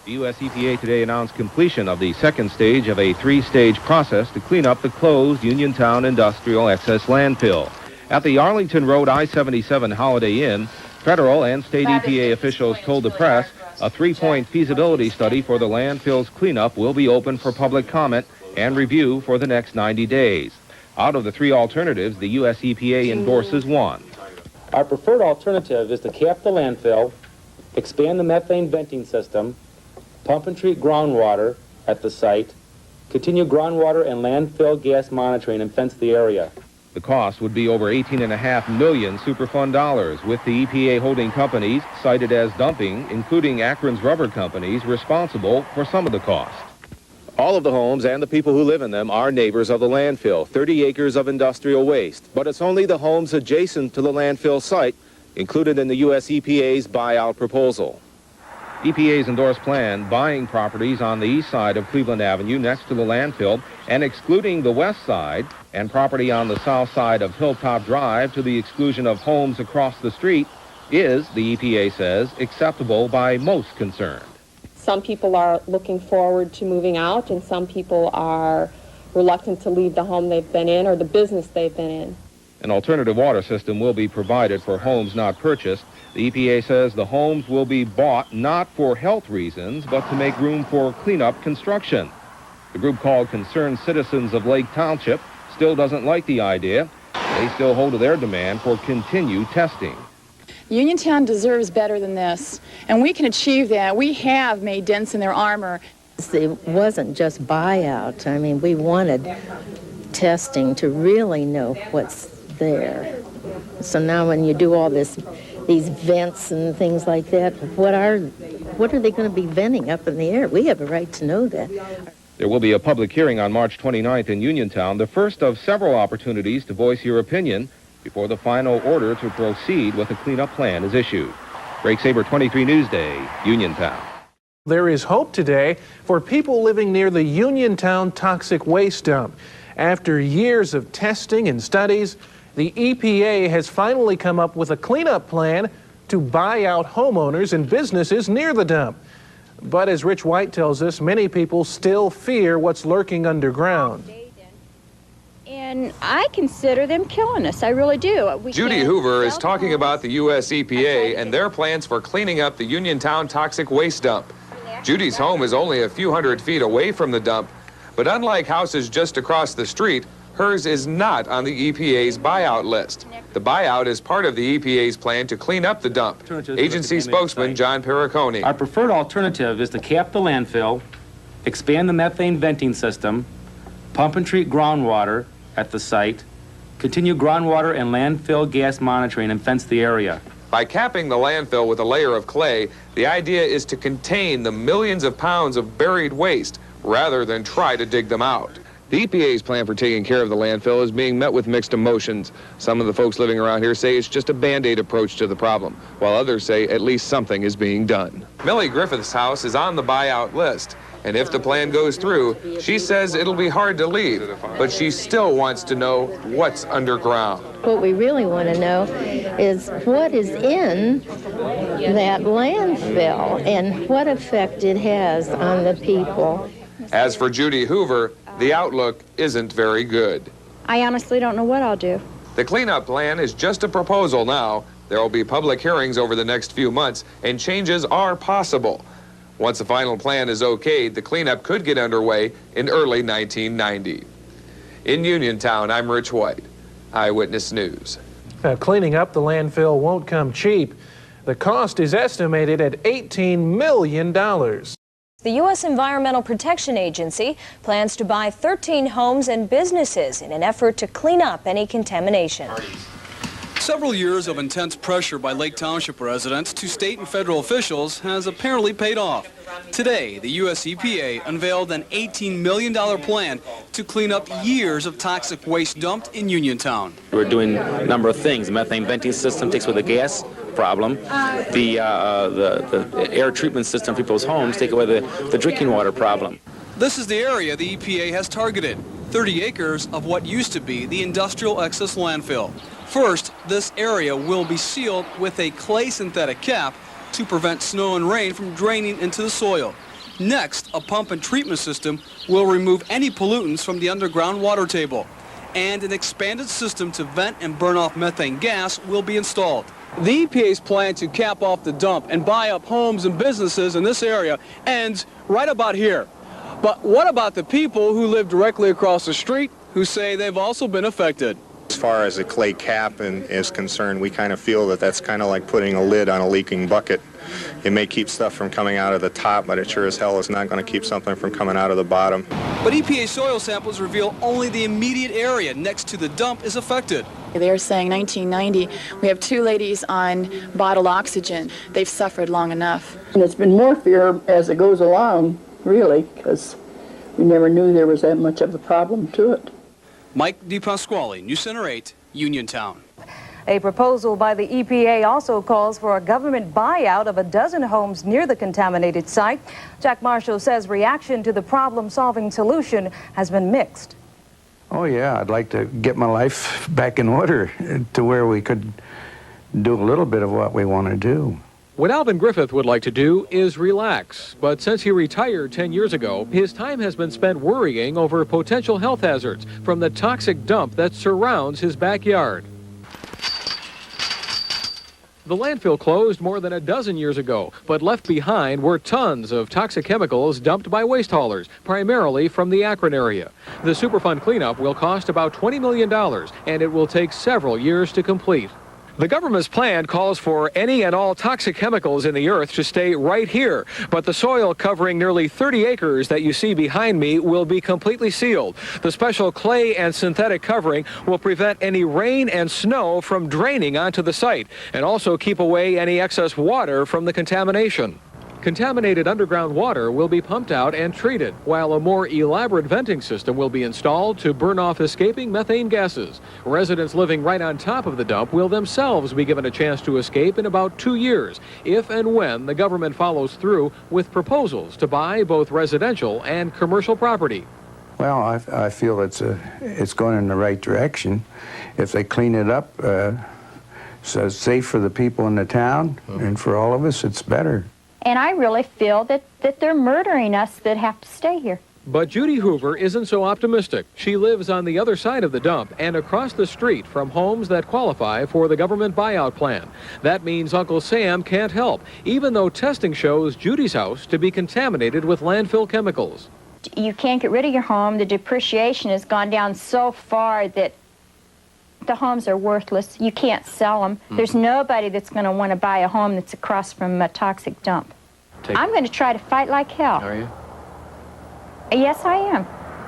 The U.S. EPA today announced completion of the second stage of a three-stage process to clean up the closed Uniontown industrial excess landfill. At the Arlington Road I-77 Holiday Inn, federal and state EPA officials told the press a three-point feasibility study for the landfill's cleanup will be open for public comment and review for the next 90 days. Out of the three alternatives, the U.S. EPA endorses one. Our preferred alternative is to cap the landfill, expand the methane venting system, pump and treat groundwater at the site, continue groundwater and landfill gas monitoring, and fence the area. The cost would be over $18.5 million Superfund dollars, with the EPA holding companies cited as dumping, including Akron's rubber companies, responsible for some of the cost. All of the homes and the people who live in them are neighbors of the landfill, 30 acres of industrial waste. But it's only the homes adjacent to the landfill site included in the U.S. EPA's buyout proposal. EPA's endorsed plan buying properties on the east side of Cleveland Avenue next to the landfill and excluding the west side, and property on the south side of Hilltop Drive to the exclusion of homes across the street is, the EPA says, acceptable by most concerned. Some people are looking forward to moving out, and some people are reluctant to leave the home they've been in or the business they've been in. An alternative water system will be provided for homes not purchased. The EPA says the homes will be bought not for health reasons, but to make room for cleanup construction. The group called Concerned Citizens of Lake Township still doesn't like the idea. They still hold to their demand for continued testing. Uniontown deserves better than this, and we can achieve that. We have made dents in their armor. It wasn't just buyout. I mean, we wanted testing to really know what's there. So now when you do all these vents and things like that, what are they going to be venting up in the air? We have a right to know that. There will be a public hearing on March 29th in Uniontown, the first of several opportunities to voice your opinion before the final order to proceed with a cleanup plan is issued. Greg Saber, 23 Newsday, Uniontown. There is hope today for people living near the Uniontown toxic waste dump. After years of testing and studies, the EPA has finally come up with a cleanup plan to buy out homeowners and businesses near the dump. But as Rich White tells us, many people still fear what's lurking underground. And I consider them killing us. I really do. Judy Hoover is talking about the U.S. EPA and their plans for cleaning up the Uniontown toxic waste dump. Judy's home is only a few hundred feet away from the dump, but unlike houses just across the street, hers is not on the EPA's buyout list. The buyout is part of the EPA's plan to clean up the dump. Agency spokesman John Perrecone. Our preferred alternative is to cap the landfill, expand the methane venting system, pump and treat groundwater at the site, continue groundwater and landfill gas monitoring, and fence the area. By capping the landfill with a layer of clay, the idea is to contain the millions of pounds of buried waste rather than try to dig them out. The EPA's plan for taking care of the landfill is being met with mixed emotions. Some of the folks living around here say it's just a Band-Aid approach to the problem, while others say at least something is being done. Millie Griffith's house is on the buyout list, and if the plan goes through, she says it'll be hard to leave, but she still wants to know what's underground. What we really want to know is what is in that landfill and what effect it has on the people. As for Judy Hoover, the outlook isn't very good. I honestly don't know what I'll do. The cleanup plan is just a proposal now. There will be public hearings over the next few months, and changes are possible. Once the final plan is okayed, the cleanup could get underway in early 1990. In Uniontown, I'm Rich White, Eyewitness News. Cleaning up the landfill won't come cheap. The cost is estimated at $18 million. The U.S. Environmental Protection Agency plans to buy 13 homes and businesses in an effort to clean up any contamination. Several years of intense pressure by Lake Township residents to state and federal officials has apparently paid off. Today, the U.S. EPA unveiled an $18 million plan to clean up years of toxic waste dumped in Uniontown. We're doing a number of things. The methane venting system takes away the gas problem. The air treatment system for people's homes take away the drinking water problem. This is the area the EPA has targeted, 30 acres of what used to be the industrial excess landfill. First, this area will be sealed with a clay synthetic cap to prevent snow and rain from draining into the soil. Next, a pump and treatment system will remove any pollutants from the underground water table. And an expanded system to vent and burn off methane gas will be installed. The EPA's plan to cap off the dump and buy up homes and businesses in this area ends right about here. But what about the people who live directly across the street who say they've also been affected? As far as the clay cap is concerned, we kind of feel that that's kind of like putting a lid on a leaking bucket. It may keep stuff from coming out of the top, but it sure as hell is not going to keep something from coming out of the bottom. But EPA soil samples reveal only the immediate area next to the dump is affected. They're saying 1990, we have 2 ladies on bottled oxygen. They've suffered long enough. And it's been more fear as it goes along, really, because we never knew there was that much of a problem to it. Mike DePasquale, News Center 8, Uniontown. A proposal by the EPA also calls for a government buyout of a dozen homes near the contaminated site. Jack Marshall says reaction to the problem-solving solution has been mixed. Oh, yeah, I'd like to get my life back in order to where we could do a little bit of what we want to do. What Alvin Griffith would like to do is relax, but since he retired 10 years ago, his time has been spent worrying over potential health hazards from the toxic dump that surrounds his backyard. The landfill closed more than a dozen years ago, but left behind were tons of toxic chemicals dumped by waste haulers, primarily from the Akron area. The Superfund cleanup will cost about $20 million, and it will take several years to complete. The government's plan calls for any and all toxic chemicals in the earth to stay right here, but the soil covering nearly 30 acres that you see behind me will be completely sealed. The special clay and synthetic covering will prevent any rain and snow from draining onto the site and also keep away any excess water from the contamination. Contaminated underground water will be pumped out and treated, while a more elaborate venting system will be installed to burn off escaping methane gases. Residents living right on top of the dump will themselves be given a chance to escape in about 2 years, if and when the government follows through with proposals to buy both residential and commercial property. Well, I feel it's going in the right direction. If they clean it up, so it's safe for the people in the town, and for all of us, it's better. And I really feel that they're murdering us that have to stay here. But Judy Hoover isn't so optimistic. She lives on the other side of the dump and across the street from homes that qualify for the government buyout plan. That means Uncle Sam can't help, even though testing shows Judy's house to be contaminated with landfill chemicals. You can't get rid of your home. The depreciation has gone down so far that the homes are worthless. You can't sell them. There's nobody that's going to want to buy a home that's across from a toxic dump. I'm going to try to fight like hell. Are you? Yes, I am.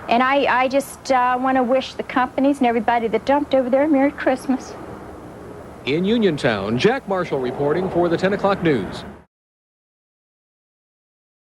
And I just want to wish the companies and everybody that dumped over there Merry Christmas. In Uniontown, Jack Marshall reporting for the 10 o'clock news.